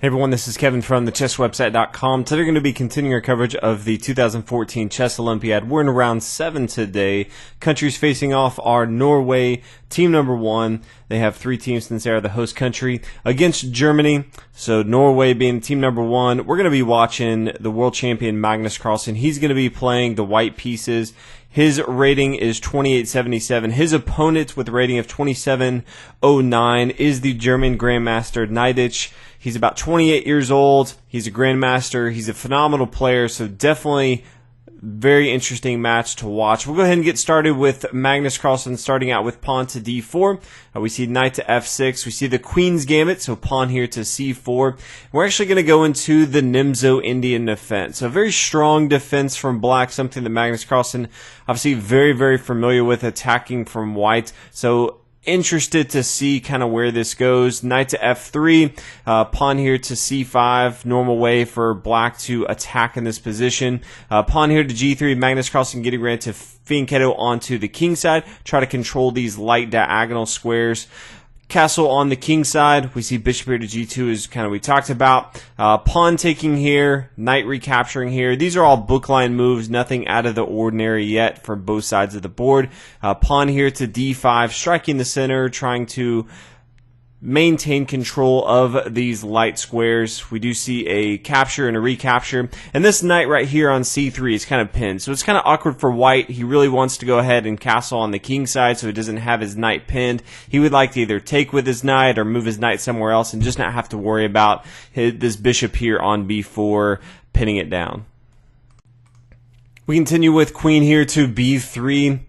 Hey everyone, this is Kevin from thechesswebsite.com. Today we're going to be continuing our coverage of the 2014 Chess Olympiad. We're in round 7 today. Countries facing off are Norway, team number 1. They have 3 teams since they are the host country, against Germany. So Norway being team number 1. We're going to be watching the world champion Magnus Carlsen. He's going to be playing the white pieces. His rating is 2877. His opponent with a rating of 2709 is the German Grandmaster Neidich. He's about 28 years old. He's a Grandmaster. He's a phenomenal player, so definitely very interesting match to watch. We'll go ahead and get started with Magnus Carlsen starting out with pawn to d4. We see knight to f6. We see the Queen's Gambit, so pawn here to c4. We're actually going to go into the Nimzo Indian defense. So a very strong defense from black, something that Magnus Carlsen obviously very, very familiar with, attacking from white. So interested to see kind of where this goes. Knight to f3, pawn here to c5, normal way for black to attack in this position. Pawn here to g3, Magnus Carlsen getting ready to fianchetto onto the king side, try to control these light diagonal squares. Castle on the king side, we see bishop here to g2 is kind of we talked about. Pawn taking here, knight recapturing here. These are all bookline moves, nothing out of the ordinary yet for both sides of the board. Pawn here to d5, striking the center, trying to maintain control of these light squares. We do see a capture and a recapture, and this knight right here on c3 is kind of pinned, so it's kind of awkward for white. He really wants to go ahead and castle on the king side so he doesn't have his knight pinned. He would like to either take with his knight or move his knight somewhere else and just not have to worry about this bishop here on b4 pinning it down. We continue with queen here to b3,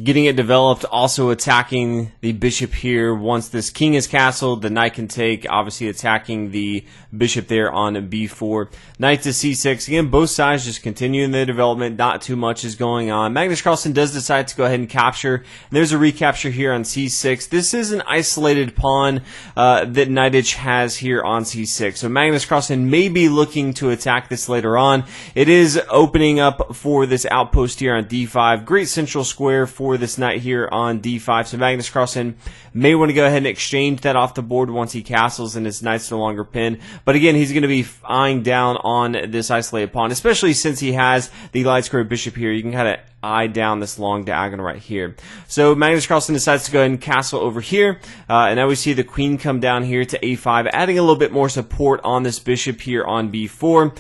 getting it developed, also attacking the bishop here. Once this king is castled, the knight can take, obviously attacking the bishop there on b4. Knight to c6. Again, both sides just continuing the development. Not too much is going on. Magnus Carlsen does decide to go ahead and capture. And there's a recapture here on c6. This is an isolated pawn that Neidich has here on c6. So Magnus Carlsen may be looking to attack this later on. It is opening up for this outpost here on d5. Great central square for this knight here on d5. So Magnus Carlsen may want to go ahead and exchange that off the board once he castles and his knight's no longer pinned. But again, he's going to be eyeing down on this isolated pawn, especially since he has the light square bishop here. You can kind of eye down this long diagonal right here. So Magnus Carlsen decides to go ahead and castle over here, and now we see the queen come down here to a5, adding a little bit more support on this bishop here on b4.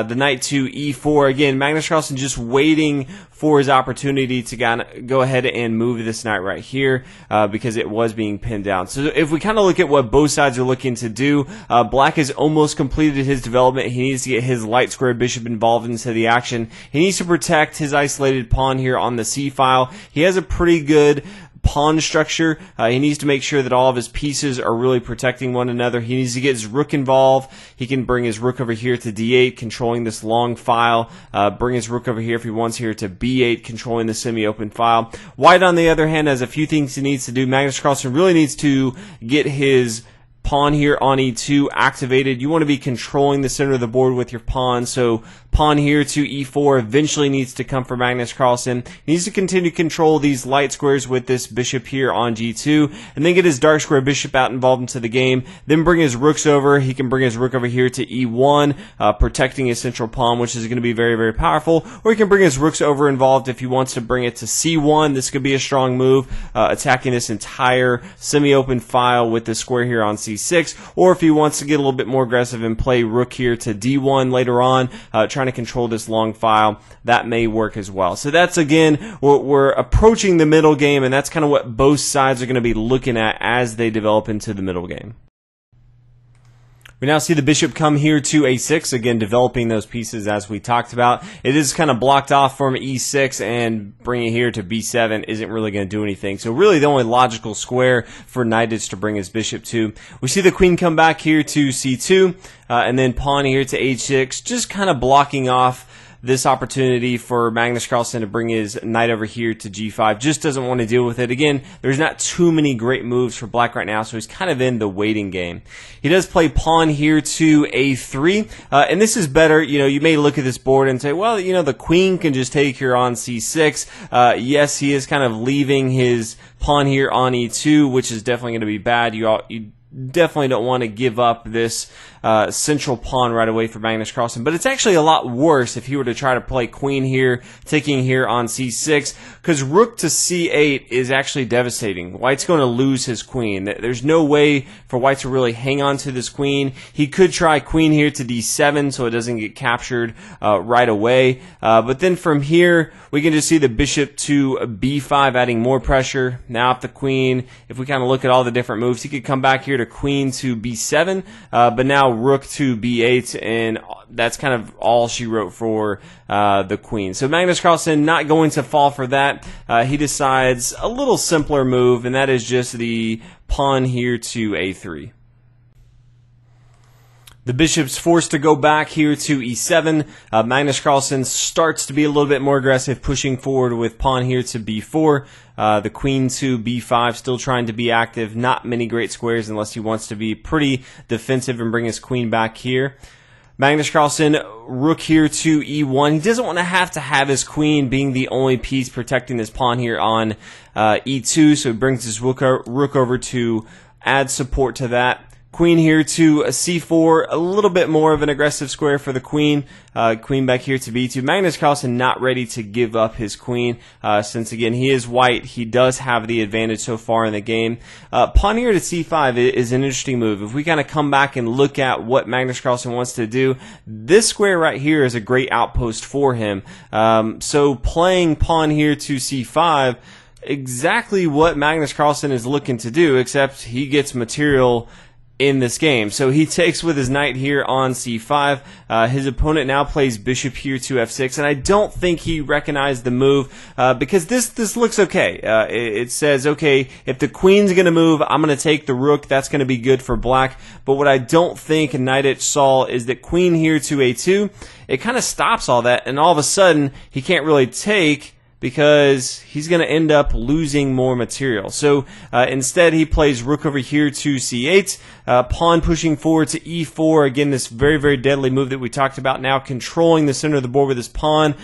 The knight to e4. Again, Magnus Carlsen just waiting for his opportunity to go ahead and move this knight right here, because it was being pinned down. So if we kind of look at what both sides are looking to do, black has almost completed his development. He needs to get his light square bishop involved into the action. He needs to protect his isolated pawn here on the c file. He has a pretty good pawn structure. He needs to make sure that all of his pieces are really protecting one another. He needs to get his rook involved. He can bring his rook over here to d8, controlling this long file. Bring his rook over here if he wants here to b8, controlling the semi-open file. White, on the other hand, has a few things he needs to do. Magnus Carlsen really needs to get his pawn here on e2 activated. You want to be controlling the center of the board with your pawn, so pawn here to e4 eventually needs to come for Magnus Carlsen. He needs to continue to control these light squares with this bishop here on g2, and then get his dark square bishop out involved into the game. Then bring his rooks over. He can bring his rook over here to e1, protecting his central pawn, which is going to be very, very powerful. Or he can bring his rooks over involved if he wants to bring it to c1. This could be a strong move, attacking this entire semi-open file with the square here on c6. Or if he wants to get a little bit more aggressive and play rook here to d1 later on, trying to control this long file, that may work as well. So that's, again, we're approaching the middle game, and that's kind of what both sides are going to be looking at as they develop into the middle game. We now see the bishop come here to a6, again developing those pieces as we talked about. It is kind of blocked off from e6, and bringing it here to b7 isn't really going to do anything. So really the only logical square for Neidich to bring his bishop to. We see the queen come back here to c2, and then pawn here to h6, just kind of blocking off this opportunity for Magnus Carlsen to bring his knight over here to g5. Just doesn't want to deal with it. Again, there's not too many great moves for black right now, so he's kind of in the waiting game. He does play pawn here to a3, and this is better. You know, you may look at this board and say, well, you know, the queen can just take here on c6. Yes, he is kind of leaving his pawn here on e2, which is definitely going to be bad. You definitely don't want to give up this central pawn right away for Magnus Carlsen. But it's actually a lot worse if he were to try to play queen here, taking here on c6, because rook to c8 is actually devastating. White's going to lose his queen. There's no way for White to really hang on to this queen. He could try queen here to d7 so it doesn't get captured right away. But then from here, we can just see the bishop to b5, adding more pressure. Now if the queen, if we kind of look at all the different moves, he could come back here to queen to b7, but now rook to b8, and that's kind of all she wrote for the queen. So Magnus Carlsen not going to fall for that. He decides a little simpler move, and that is just the pawn here to a3. The bishop's forced to go back here to e7. Magnus Carlsen starts to be a little bit more aggressive, pushing forward with pawn here to b4. The queen to b5, still trying to be active. Not many great squares unless he wants to be pretty defensive and bring his queen back here. Magnus Carlsen, rook here to e1. He doesn't want to have his queen being the only piece protecting this pawn here on e2, so he brings his rook over to add support to that. Queen here to c4, a little bit more of an aggressive square for the queen. Queen back here to b2. Magnus Carlsen not ready to give up his queen, since again he is white. He does have the advantage so far in the game. Pawn here to c5 is an interesting move. If we kind of come back and look at what Magnus Carlsen wants to do, this square right here is a great outpost for him. So playing pawn here to c5, exactly what Magnus Carlsen is looking to do, except he gets material in this game. So he takes with his knight here on c5. His opponent now plays bishop here to f6, and I don't think he recognized the move because this looks okay. It says, okay, if the queen's going to move, I'm going to take the rook. That's going to be good for black. But what I don't think Knight saw is that queen here to a2, it kind of stops all that, and all of a sudden he can't really take, because he's going to end up losing more material. So instead he plays rook over here to c8, pawn pushing forward to e4. Again, this very, very deadly move that we talked about, now controlling the center of the board with his pawn,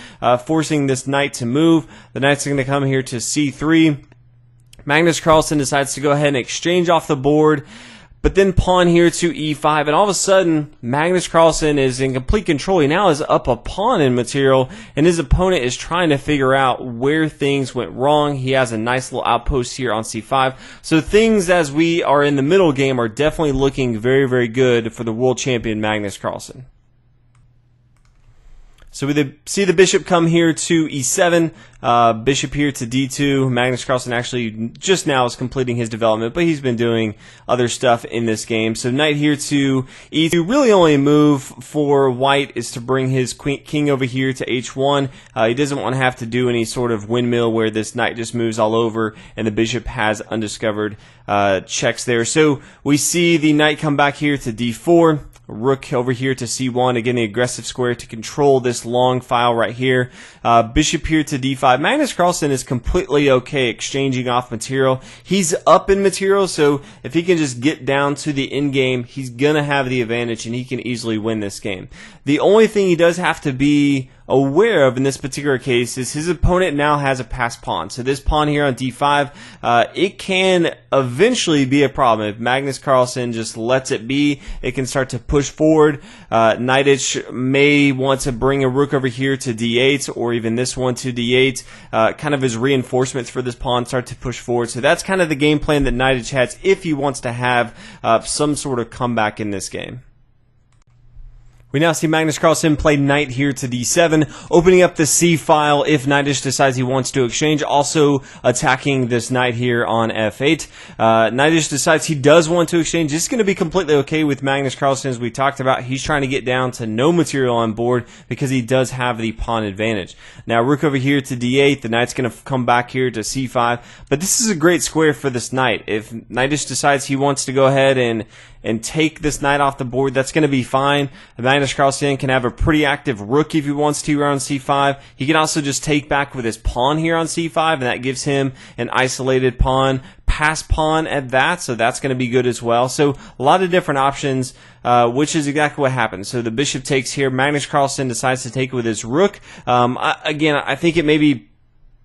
forcing this knight to move. The knight's going to come here to c3. Magnus Carlsen decides to go ahead and exchange off the board, but then pawn here to e5, and all of a sudden, Magnus Carlsen is in complete control. He now is up a pawn in material, and his opponent is trying to figure out where things went wrong. He has a nice little outpost here on c5. So things, as we are in the middle game, are definitely looking very, very good for the world champion Magnus Carlsen. So we see the bishop come here to e7, bishop here to d2. Magnus Carlsen actually just now is completing his development, but he's been doing other stuff in this game. So knight here to e2. Really only move for white is to bring his king over here to h1. He doesn't want to have to do any sort of windmill where this knight just moves all over and the bishop has undiscovered checks there. So we see the knight come back here to d4. Rook over here to c1, again the aggressive square to control this long file right here. Bishop here to d5. Magnus Carlsen is completely okay exchanging off material. He's up in material, so if he can just get down to the end game, he's gonna have the advantage and he can easily win this game. The only thing he does have to be aware of in this particular case is his opponent now has a passed pawn. So this pawn here on d5, it can eventually be a problem. If Magnus Carlsen just lets it be, it can start to push forward. Knight may want to bring a rook over here to d8, or even this one to d8. Kind of as reinforcements for this pawn start to push forward. So that's kind of the game plan that Knight has if he wants to have some sort of comeback in this game. We now see Magnus Carlsen play knight here to d7, opening up the c file if Knight decides he wants to exchange, also attacking this knight here on f8. Knight decides he does want to exchange. This is going to be completely okay with Magnus Carlsen, as we talked about. He's trying to get down to no material on board because he does have the pawn advantage. Now rook over here to d8, the knight's going to come back here to c5, but this is a great square for this knight. If Knight decides he wants to go ahead and take this knight off the board, that's going to be fine. Magnus Carlsen can have a pretty active rook if he wants to around c5. He can also just take back with his pawn here on c5, and that gives him an isolated pawn, pass pawn at that, so that's going to be good as well. So a lot of different options, which is exactly what happens. So the bishop takes here. Magnus Carlsen decides to take with his rook. Again, I think it maybe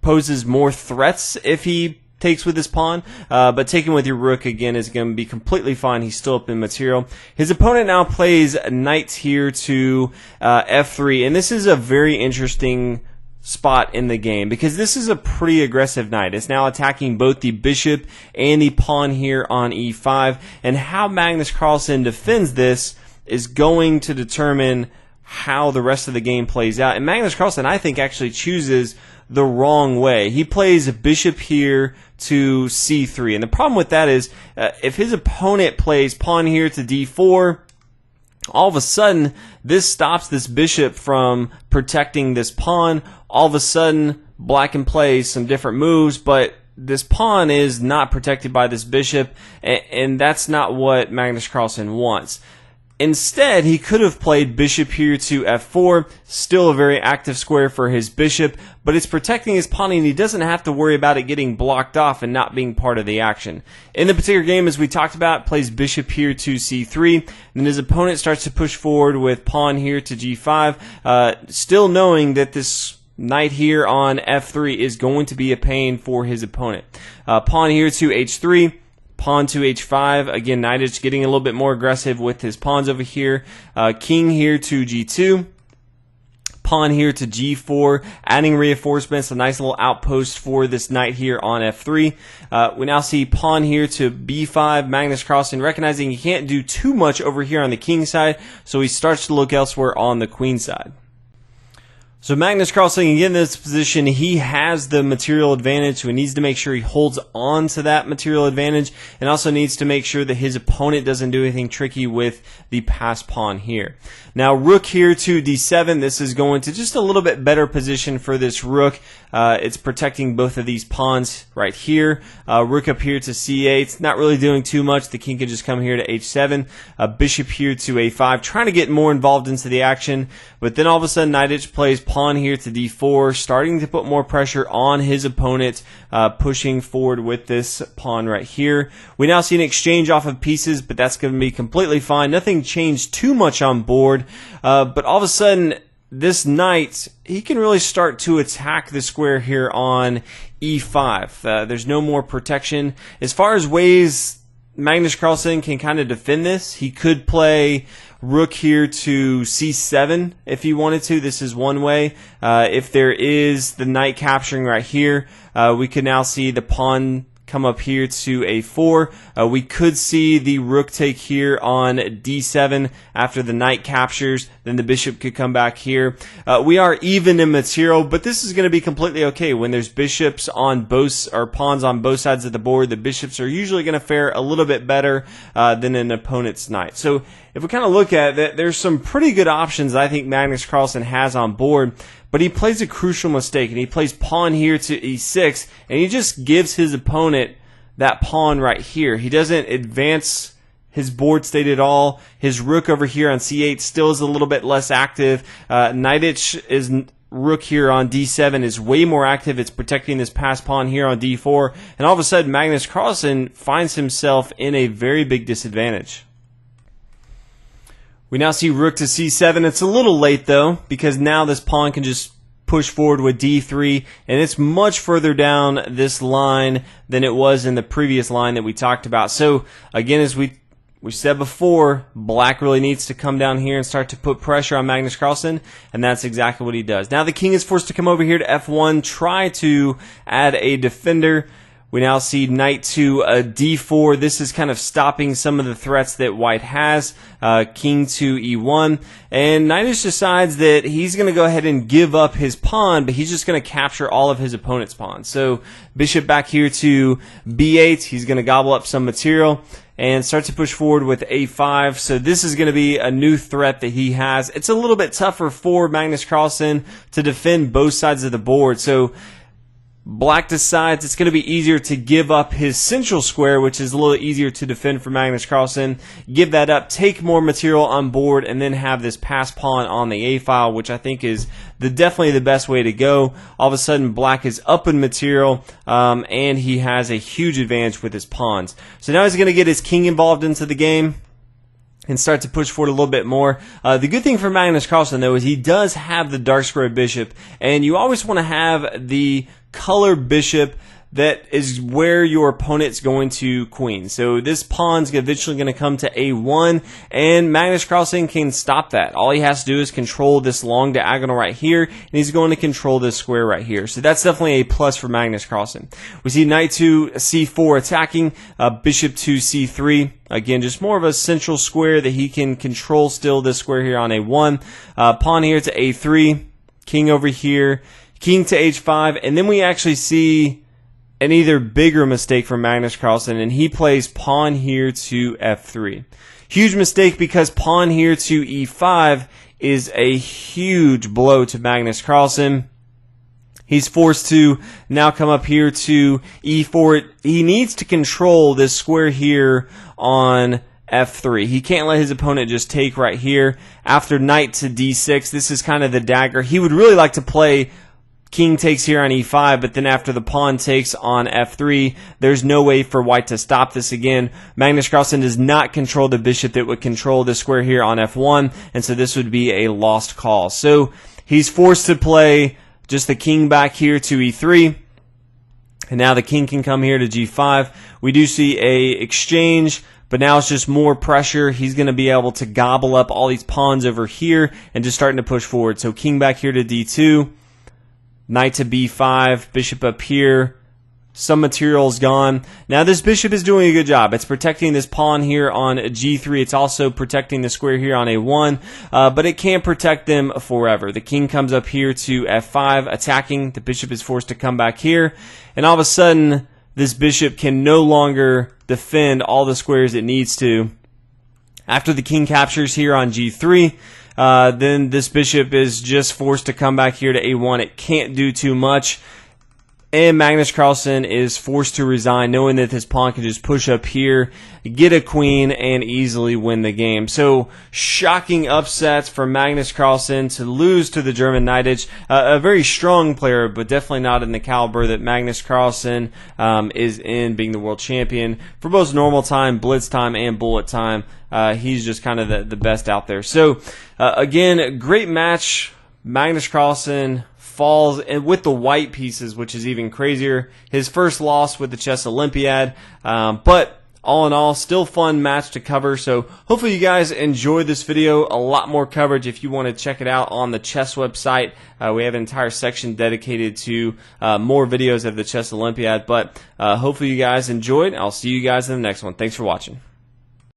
poses more threats if he takes with his pawn, but taking with your rook again is going to be completely fine. He's still up in material. His opponent now plays knight here to f3, and this is a very interesting spot in the game because this is a pretty aggressive knight. It's now attacking both the bishop and the pawn here on e5, and how Magnus Carlsen defends this is going to determine how the rest of the game plays out. And Magnus Carlsen, I think, actually chooses the wrong way. He plays bishop here to c3, and the problem with that is if his opponent plays pawn here to d4, all of a sudden this stops this bishop from protecting this pawn. All of a sudden black can play some different moves, but this pawn is not protected by this bishop, and that's not what Magnus Carlsen wants. Instead, he could have played bishop here to f4, still a very active square for his bishop, but it's protecting his pawn and he doesn't have to worry about it getting blocked off and not being part of the action. In the particular game, as we talked about, plays bishop here to c3, and then his opponent starts to push forward with pawn here to g5, still knowing that this knight here on f3 is going to be a pain for his opponent. Pawn here to h3. Pawn to h5. Again, knight is getting a little bit more aggressive with his pawns over here. King here to g2. Pawn here to g4, adding reinforcements, a nice little outpost for this knight here on f3. We now see pawn here to b5. Magnus Carlsen recognizing he can't do too much over here on the king side, so he starts to look elsewhere on the queen side. So Magnus Carlsen, again, in this position, he has the material advantage, so he needs to make sure he holds on to that material advantage, and also needs to make sure that his opponent doesn't do anything tricky with the passed pawn here. Now, rook here to d7, this is going to just a little bit better position for this rook. It's protecting both of these pawns right here. Rook up here to c8, not really doing too much. The king can just come here to h7. Bishop here to a5, trying to get more involved into the action, but then all of a sudden Knight plays pawn here to d4, starting to put more pressure on his opponent, pushing forward with this pawn right here. We now see an exchange off of pieces, but that's going to be completely fine. Nothing changed too much on board, but all of a sudden this knight, he can really start to attack the square here on e5. There's no more protection. As far as ways Magnus Carlsen can kind of defend this, he could play rook here to c7 if he wanted to. This is one way. If there is the knight capturing right here, we can now see the pawn come up here to a4. We could see the rook take here on d7 after the knight captures. Then the bishop could come back here. We are even in material, but this is going to be completely okay. When there's bishops on both, or pawns on both sides of the board, the bishops are usually going to fare a little bit better than an opponent's knight. So if we kind of look at that, there's some pretty good options I think Magnus Carlsen has on board. But he plays a crucial mistake, and he plays pawn here to e6, and he just gives his opponent that pawn right here. He doesn't advance his board state at all. His rook over here on c8 still is a little bit less active. Rook here on d7 is way more active. It's protecting this passed pawn here on d4, and all of a sudden Magnus Carlsen finds himself in a very big disadvantage. We now see rook to c7. It's a little late though, because now this pawn can just push forward with d3, and it's much further down this line than it was in the previous line that we talked about. So again, as we said before, black really needs to come down here and start to put pressure on Magnus Carlsen, and that's exactly what he does. Now the king is forced to come over here to f1, try to add a defender. We now see knight to d4. This is kind of stopping some of the threats that white has. King to e1. And knight decides that he's going to go ahead and give up his pawn, but he's just going to capture all of his opponent's pawns. So bishop back here to b8. He's going to gobble up some material and start to push forward with a5. So this is going to be a new threat that he has. It's a little bit tougher for Magnus Carlsen to defend both sides of the board. So black decides it's going to be easier to give up his central square, which is a little easier to defend for Magnus Carlsen. Give that up, take more material on board, and then have this pass pawn on the A file, which I think is definitely the best way to go. All of a sudden, black is up in material, and he has a huge advantage with his pawns. So now he's going to get his king involved into the game and start to push forward a little bit more. The good thing for Magnus Carlsen, though, is he does have the dark square bishop, and you always want to have the color bishop that is where your opponent's going to queen. So this pawn's eventually going to come to A1, and Magnus Carlsen can stop that. All he has to do is control this long diagonal right here, and he's going to control this square right here. So that's definitely a plus for Magnus Carlsen. We see knight to C4 attacking, bishop to C3. Again, just more of a central square that he can control still, this square here on A1. Pawn here to A3, king over here, king to H5, and then we actually see an either bigger mistake from Magnus Carlsen, and he plays pawn here to F3. Huge mistake, because pawn here to E5 is a huge blow to Magnus Carlsen. He's forced to now come up here to E4. He needs to control this square here on F3. He can't let his opponent just take right here. After knight to D6, this is kind of the dagger. He would really like to play king takes here on E5, but then after the pawn takes on F3, there's no way for white to stop this again. Magnus Carlsen does not control the bishop that would control the square here on F1, and so this would be a lost call. So he's forced to play just the king back here to E3, and now the king can come here to G5. We do see a exchange, but now it's just more pressure. He's going to be able to gobble up all these pawns over here and just starting to push forward. So king back here to D2, knight to B5, bishop up here. Some material's gone. Now this bishop is doing a good job. It's protecting this pawn here on G3. It's also protecting the square here on A1, but it can't protect them forever. The king comes up here to F5, attacking. The bishop is forced to come back here, and all of a sudden, this bishop can no longer defend all the squares it needs to. After the king captures here on G3, then this bishop is just forced to come back here to A1. It can't do too much. And Magnus Carlsen is forced to resign, knowing that this pawn can just push up here, get a queen, and easily win the game. So, shocking upsets for Magnus Carlsen to lose to the German Knightage. A very strong player, but definitely not in the caliber that Magnus Carlsen is in, being the world champion. For both normal time, blitz time, and bullet time, he's just kind of the best out there. So, again, great match. Magnus Carlsen falls and with the white pieces, which is even crazier. His first loss with the Chess Olympiad, but all in all, still fun match to cover. So hopefully you guys enjoyed this video. A lot more coverage if you want to check it out on the chess website. We have an entire section dedicated to more videos of the Chess Olympiad. But hopefully you guys enjoyed. I'll see you guys in the next one. Thanks for watching.